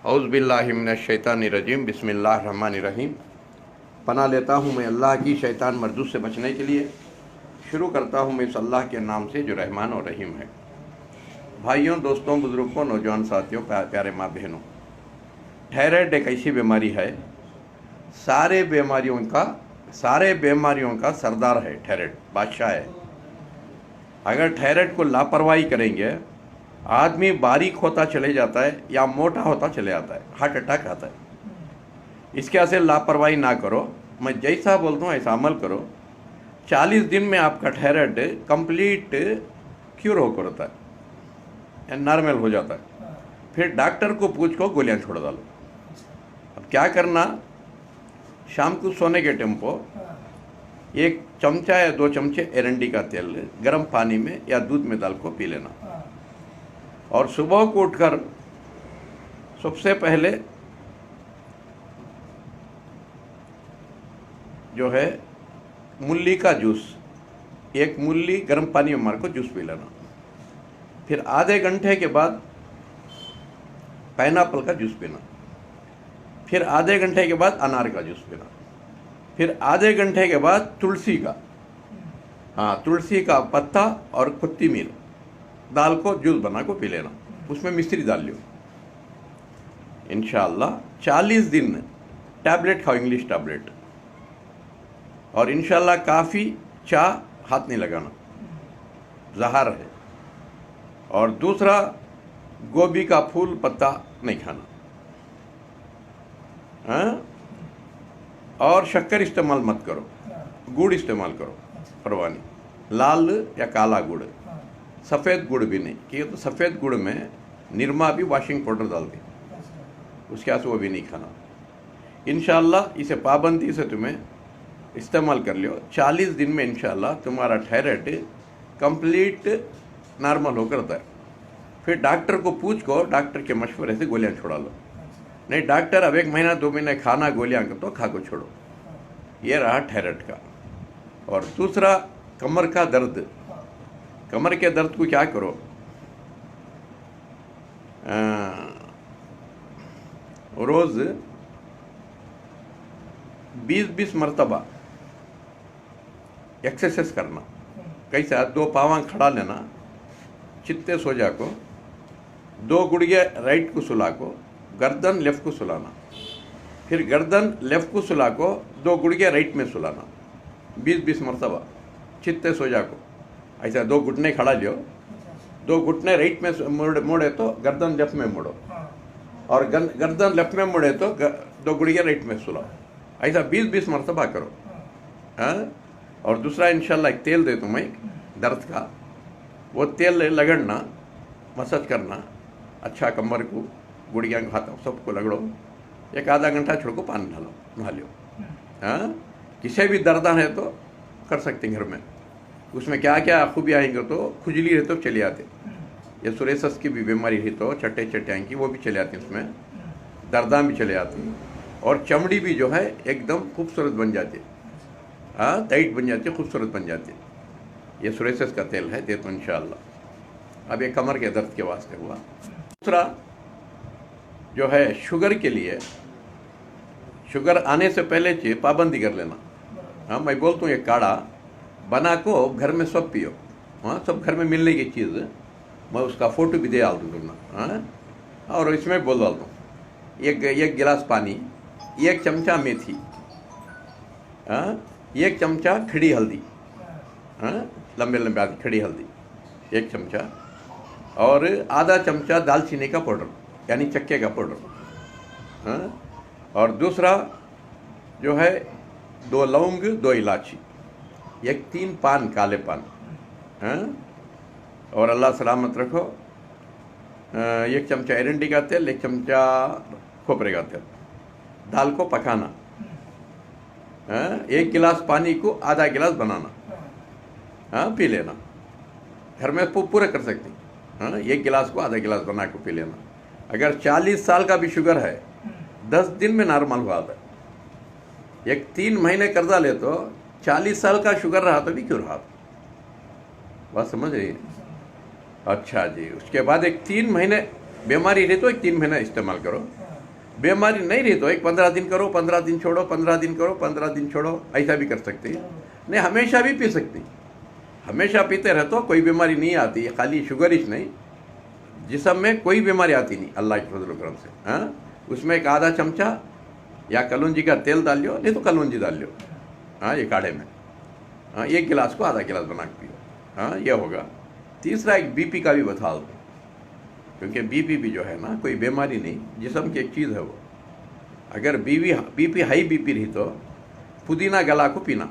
औज़ुबिल्लाहिमिनश्शैतानिर्रजीम बिस्मिल्लाहिर्रहमानिर्रहीम। पनाह लेता हूँ मैं अल्लाह की शैतान मरदूद से बचने के लिए। शुरू करता हूँ मैं इस अल्लाह के नाम से जो रहमान और रहीम है। भाइयों, दोस्तों, बुज़ुर्गों, नौजवान साथियों, प्यारे माँ बहनों, थायराइड एक ऐसी बीमारी है, सारे बीमारियों का सरदार है। थायराइड बादशाह है। अगर थायराइड को लापरवाही करेंगे, आदमी बारीक होता चले जाता है या मोटा होता चले जाता है, हार्ट अटैक आता है। इसके ऐसे लापरवाही ना करो। मैं जैसा बोलता हूँ ऐसा अमल करो। 40 दिन में आपका थायराइड कंप्लीट क्योर होकर होता है, नॉर्मल हो जाता है। फिर डॉक्टर को पूछ को गोलियां छोड़ डालो। अब क्या करना, शाम को सोने के टाइम को 1 चमचा या 2 चमचे एरंडी का तेल गर्म पानी में या दूध में डाल को पी लेना। और सुबह को उठकर सबसे पहले जो है मूली का जूस, 1 मूली गर्म पानी में मार को जूस पी लेना। फिर आधे घंटे के बाद पाइनएप्पल का जूस पीना। फिर आधे घंटे के बाद अनार का जूस पीना। फिर आधे घंटे के बाद तुलसी का पत्ता और कोत्तीमीर दाल को जूस बना को पी लेना। उसमें मिश्री डाल लो। इंशाअल्लाह 40 दिन टैबलेट खाओ, इंग्लिश टैबलेट। और इंशाअल्लाह काफ़ी चाय हाथ नहीं लगाना, जहर है। और दूसरा, गोभी का फूल पत्ता नहीं खाना, हाँ? और शक्कर इस्तेमाल मत करो, गुड़ इस्तेमाल करो, परवानी लाल या काला गुड़, सफ़ेद गुड़ भी नहीं, क्योंकि तो सफ़ेद गुड़ में निरमा भी वॉशिंग पाउडर डाल दी, उसके आस वो भी नहीं खाना। इंशाअल्लाह इसे पाबंदी से तुम्हें इस्तेमाल कर लियो। 40 दिन में इंशाअल्लाह तुम्हारा थायराइड कंप्लीट नॉर्मल होकर आता है। फिर डॉक्टर को पूछ को, डॉक्टर के मशवरे से गोलियां छुड़ा लो। नहीं डॉक्टर अब 1 महीना 2 महीने खाना गोलियां तो खा को छोड़ो। ये रहा थायराइड का। और दूसरा, कमर का दर्द। कमर के दर्द को क्या करो, रोज़ 20-20 मरतबा एक्सरसाइज करना। कैसा, 2 पाँव खड़ा लेना, चित्ते सो जा को, 2 गुड़िया राइट को सुला को, गर्दन लेफ्ट को सुलाना। फिर गर्दन लेफ्ट को सुला को 2 गुड़िया राइट में सुलाना। 20-20 मरतबा चित्ते सो जा को। ऐसा 2 घुटने खड़ा लियो, 2 घुटने राइट में मोड़े तो गर्दन लेफ्ट में मोड़ो, और गर्दन लेफ्ट में मोड़े तो 2 गुड़िया राइट में सुलाओ। ऐसा 20-20 मरतबा करो, हाँ? और दूसरा, इंशाल्लाह एक तेल दे तुम्हें दर्द का, वो तेल लगड़ना, मसाज करना अच्छा, कमर को, गुड़िया को, हाथ सबको लगड़ो। 1 आधा घंटा छोड़ को पानी डालो, नहा लो, हाँ? किसी भी दर्द है तो कर सकते घर में। उसमें क्या क्या खूबी आएंगे, तो खुजली है तो चले आते, या सुरेसस की भी बीमारी है तो चट्टे आएंगी, वो भी चले आती, उसमें दर्दा भी चले आती। और चमड़ी भी जो है एकदम खूबसूरत बन जाती, हाँ, टाइट बन जाती, खूबसूरत बन जाती। ये सुरेसस का तेल है, दे तो इंशाअल्लाह। अब ये कमर के दर्द के वास्ते हुआ। दूसरा जो है शुगर के लिए, शुगर आने से पहले पाबंदी कर लेना। हाँ, मैं बोलता हूँ ये काढ़ा बना को घर में सब पियो, हाँ, सब घर में मिलने की चीज़। मैं उसका फ़ोटो भी दे डाल दूँगा, हाँ। और इसमें बोल डालता हूँ 1 गिलास पानी, 1 चमचा मेथी, हाँ, 1 चमचा खड़ी हल्दी, हाँ, लंबे लंबे आदि खड़ी हल्दी 1 चमचा, और आधा चमचा दालचीनी का पाउडर, यानी चक्के का पाउडर, हाँ। और दूसरा जो है 2 लौंग, 2 इलायची, 3 पान, काले पान, हाँ। और अल्लाह सलामत रखो, 1 चमचा एरंडी का तेल, 1 चमचा खोपरे का तेल, दाल को पकाना, हाँ। 1 गिलास पानी को आधा गिलास बनाना, हाँ, पी लेना। घर में पूरे कर सकते, हाँ। 1 गिलास को आधा गिलास बना के पी लेना। अगर 40 साल का भी शुगर है, 10 दिन में नॉर्मल हुआ था। 3 महीने कर्जा ले तो 40 साल का शुगर रहा तो भी क्यों रहा, बात समझ रही है? अच्छा जी, उसके बाद 3 महीने बीमारी रही तो 3 महीना इस्तेमाल करो, बीमारी नहीं रही तो एक 15 दिन करो, 15 दिन छोड़ो, 15 दिन करो, 15 दिन छोड़ो, ऐसा भी कर सकते हैं। नहीं, हमेशा भी पी सकती, हमेशा पीते रहे तो कोई बीमारी नहीं आती है। खाली शुगर ही नहीं, जिस्म में कोई बीमारी आती नहीं अल्लाह के फजल करम से। हाँ, उसमें एक आधा चमचा या कलौंजी का तेल डाल लो, नहीं तो कलौंजी डाल लो। हाँ, ये काढ़े में। हाँ, एक गिलास को आधा गिलास बना के पियो। हाँ, ये होगा। तीसरा एक बीपी का भी बता दो, क्योंकि बीपी भी जो है ना कोई बीमारी नहीं, जिस्म की एक चीज़ है वो। अगर बीपी हाई बीपी रही तो पुदीना गला को पीना।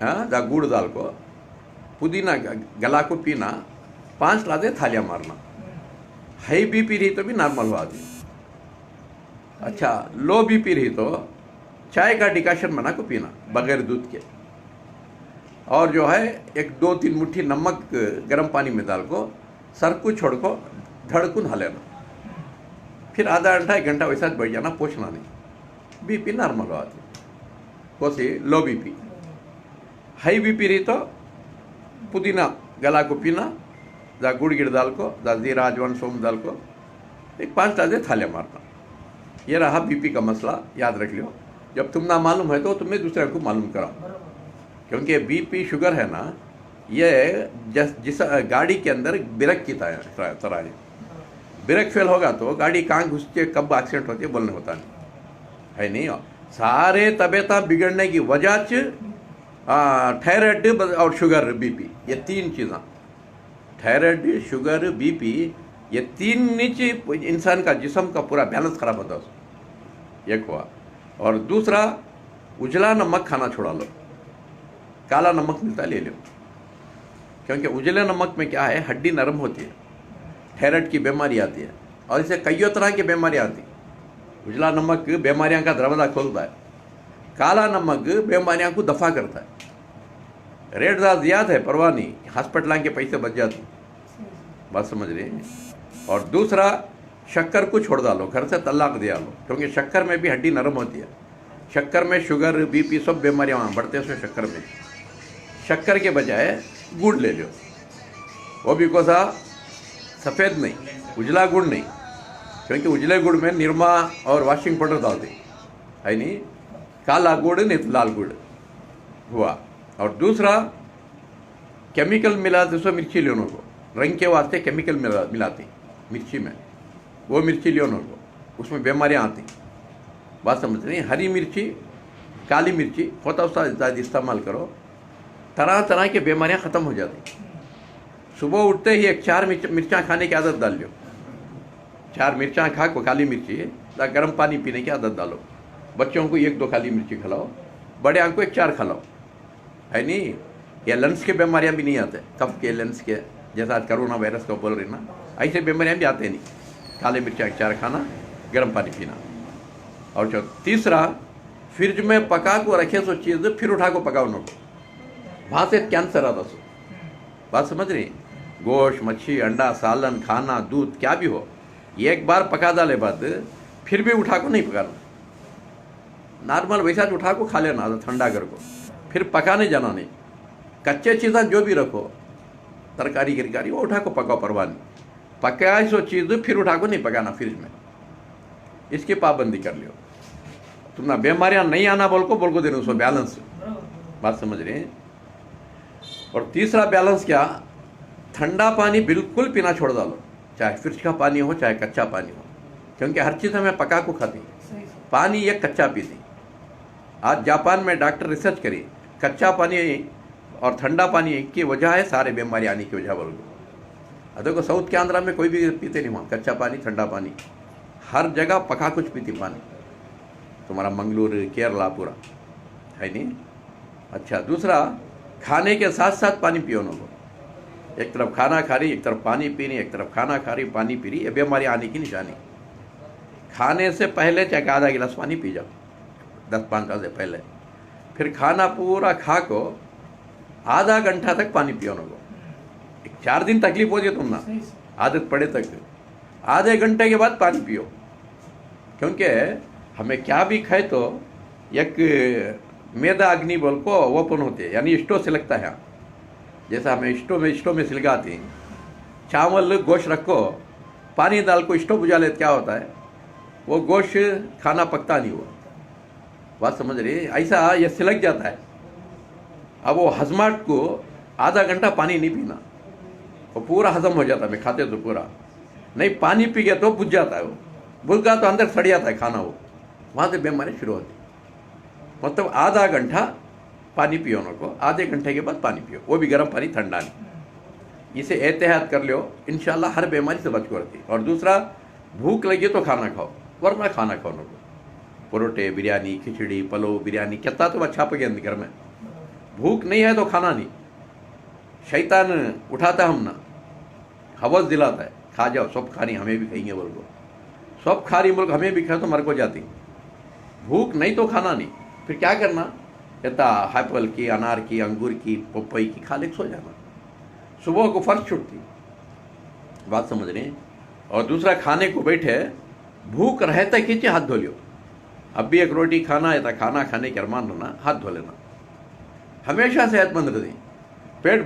हाँ, गुड़ दाल को पुदीना गला को पीना, 5 गिलास थालियाँ मारना। हाई बीपी रही तो भी नॉर्मल हो आदमी। अच्छा, लो बीपी रही तो चाय का डिकाशन बना को पीना बगैर दूध के। और जो है एक 2-3 मुट्ठी नमक गर्म पानी में डाल को सर को छोड़ को धड़कुन हलेना, फिर आधा घंटा 1 घंटा वैसा बैठ जाना, पोछना नहीं, बीपी नॉर्मल हो आती। कोसी लो बीपी। हाई बीपी रही तो पुदीना गला को पीना, जा गुड़ गिड़ दाल को, जा जीरा अजवाइन सौंफ दाल को एक 5 गिलास थालियाँ मारना। ये रहा बीपी का मसला, याद रख लियो। जब तुम ना मालूम है तो तुम्हें दूसरे को मालूम कराओ, क्योंकि बीपी शुगर है ना, ये जिस गाड़ी के अंदर ब्रेक की तरह है। ब्रेक फेल होगा तो गाड़ी कहाँ घुसती है, कब एक्सीडेंट होती है बोलने होता नहीं है। नहीं, सारे तबीयत बिगड़ने की वजह थायराइड और शुगर बीपी, ये 3 चीज़ें, थायराइड शुगर बीपी, ये 3 नीचे इंसान का जिस्म का पूरा बैलेंस खराब होता है। एक हुआ। और दूसरा, उजला नमक खाना छोड़ा लो, काला नमक मिलता है ले लो, क्योंकि उजले नमक में क्या है, हड्डी नरम होती है, थायराइड की बीमारी आती है, और इससे कई तरह की बीमारी आती है। उजला नमक बीमारियां का दरवाज़ा खोलता है, काला नमक बीमारियां को दफा करता है। रेट ज़्यादा है, परवाह नहीं, हॉस्पिटल के पैसे बच जाते, बात समझ रहे हैं। और दूसरा, शक्कर को छोड़ डालो, घर से तलाक दिया लो, क्योंकि शक्कर में भी हड्डी नरम होती है। शक्कर में शुगर बीपी सब बीमारियाँ वहाँ बढ़ते हैं शक्कर में। शक्कर के बजाय गुड़ ले लो, वो भी कोसा सफ़ेद नहीं, उजला गुड़ नहीं, क्योंकि उजले गुड़ में निरमा और वॉशिंग पाउडर डालते है नहीं, काला गुड़ नहीं तो लाल गुड़ हुआ। और दूसरा, केमिकल मिलाते सो मिर्ची लेने को, रंग के वास्ते केमिकल मिलाती मिर्ची में, वो मिर्ची लेने को, उसमें बीमारियाँ आती, बात समझ रही। हरी मिर्ची, काली मिर्ची होता उसका ज़्यादा इस्तेमाल करो, तरह तरह की बीमारियाँ ख़त्म हो जाती। सुबह उठते ही एक 4 मिर्चा खाने की आदत डाल लो, 4 मिर्चा खा को काली मिर्ची गर्म पानी पीने की आदत डालो। बच्चों को 1-2 काली मिर्ची खिलाओ, बड़े आंख को 1-4 खिलाओ, है नहीं। ये लंग्स के बीमारियाँ भी नहीं आते, कफ के, लंग्स के, जैसा आज कोरोना वायरस को बोल रही ना, ऐसे बीमारियाँ भी आते नहीं। काले मिर्चा 4 खाना, गर्म पानी पीना। और जो तीसरा, फ्रिज में पका को रखे सो चीज़ फिर उठा को पकाओ नो, वहाँ से कैंसर आता सो, बात समझ रही। गोश्त, मच्छी, अंडा, सालन, खाना, दूध, क्या भी हो, एक बार पका डाले बाद फिर भी उठा को नहीं पकाना, नॉर्मल वैसा उठा को खा लेना, ठंडा कर को, फिर पकाने जाना नहीं। कच्चे चीज़ें जो भी रखो, तरकारी गिरकारी, वो उठा को पकाओ, परवाह नहीं। पकाए सो चीज़ फिर उठा को नहीं पकाना फ्रिज में, इसकी पाबंदी कर लियो। तुम ना बीमारियाँ नहीं आना बोल को देना, उसको बैलेंस, बात समझ रहे हैं। और तीसरा बैलेंस क्या, ठंडा पानी बिल्कुल पीना छोड़ डालो, चाहे फ्रिज का पानी हो चाहे कच्चा पानी हो, क्योंकि हर चीज़ हमें पका को खाती, पानी एक कच्चा पीती। आज जापान में डॉक्टर रिसर्च करी, कच्चा पानी और ठंडा पानी की वजह है सारे बीमारी आने की वजह बोल को। देखो साउथ के आंध्रा में कोई भी पीते नहीं वहाँ, कच्चा पानी, ठंडा पानी, हर जगह पका कुछ पीती पानी, तुम्हारा मंगलूर, केरला पूरा, है नहीं। अच्छा, दूसरा, खाने के साथ साथ पानी पियो ना को, एक तरफ खाना खा रही, एक तरफ पानी पी रही, एक तरफ खाना खा रही, पानी पी रही, ये बीमारी आने की निशानी। खाने से पहले चाहे आधा गिलास पानी पी जाओ, 10-5 से पहले, फिर खाना पूरा खा को आधा घंटा तक पानी पियो ना को। 4 दिन तकलीफ हो जाए तुम ना, आदत पड़े तक, आधे घंटे के बाद पानी पियो, क्योंकि हमें क्या भी खाए तो एक मैदा अग्नि बोल को ओपन होते हैं, यानी स्टोव से लगता है, जैसा हमें स्टोव में सिलगाती हैं। चावल गोश्त रखो, पानी डाल को स्टोव बुझा ले, क्या होता है, वो गोश्त खाना पकता नहीं हुआ। बात समझ रही है? ऐसा ये सिलक जाता है। अब वो हजमाट को आधा घंटा पानी नहीं पीना, वो पूरा हजम हो जाता है। मैं खाते तो पूरा नहीं, पानी पी गया तो बुझ जाता है। वो बुझ गया तो अंदर सड़ जाता है खाना, वो वहाँ से बीमारी शुरू होती। मतलब आधा घंटा पानी पियो उनको, आधे घंटे के बाद पानी पियो, वो भी गर्म पानी, ठंडा नहीं। इसे एहतियात कर लो, इंशाल्लाह हर बीमारी से बच करती। और दूसरा, भूख लगी तो खाना खाओ, वरना खाना खाओ उनको। परोठे, बिरयानी, खिचड़ी, पलो, बिरयानी कितना तो अच्छा पके घर में। भूख नहीं है तो खाना नहीं। शैतान उठाता हम ना, हवस दिलाता है, खा जाओ, सब खानी हमें भी खाएंगे बोल को, सब खा रही बोल हमें भी खाए तो मर को जाती। भूख नहीं तो खाना नहीं। फिर क्या करना, कहता एप्पल की, अनार की, अंगूर की, पपई की खा ले, सो जाना। सुबह को फर्श छूटती। बात समझ रहे हैं? और दूसरा, खाने को बैठे भूख रहता खींचे हाथ धो लियो। अब भी एक रोटी खाना है तो खाना खाने के अरमान होना, हाथ धो लेना। हमेशा सेहतमंद रहे, पेट